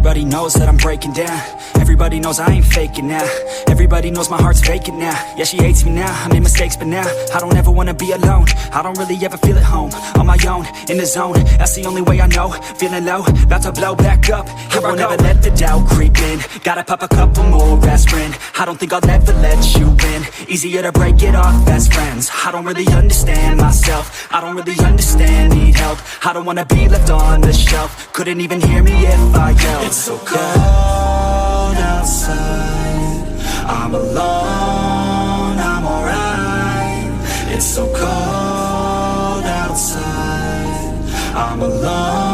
Everybody knows that I'm breaking down. Everybody knows I ain't faking now. Everybody knows my heart's vacant now. Yeah, she hates me now, I made mistakes but now I don't ever wanna be alone. I don't really ever feel at home. On my own, in the zone, that's the only way I know. Feeling low, about to blow back up. I won't ever let the doubt creep in. Gotta pop a couple more aspirin. I don't think I'll ever let you in. Easier to break it off best friends. I don't really understand myself. I don't really understand, need help. I don't wanna be left on the shelf. Couldn't even hear me if I yelled. It's so cold outside, I'm alone, I'm alright. It's so cold outside, I'm alone.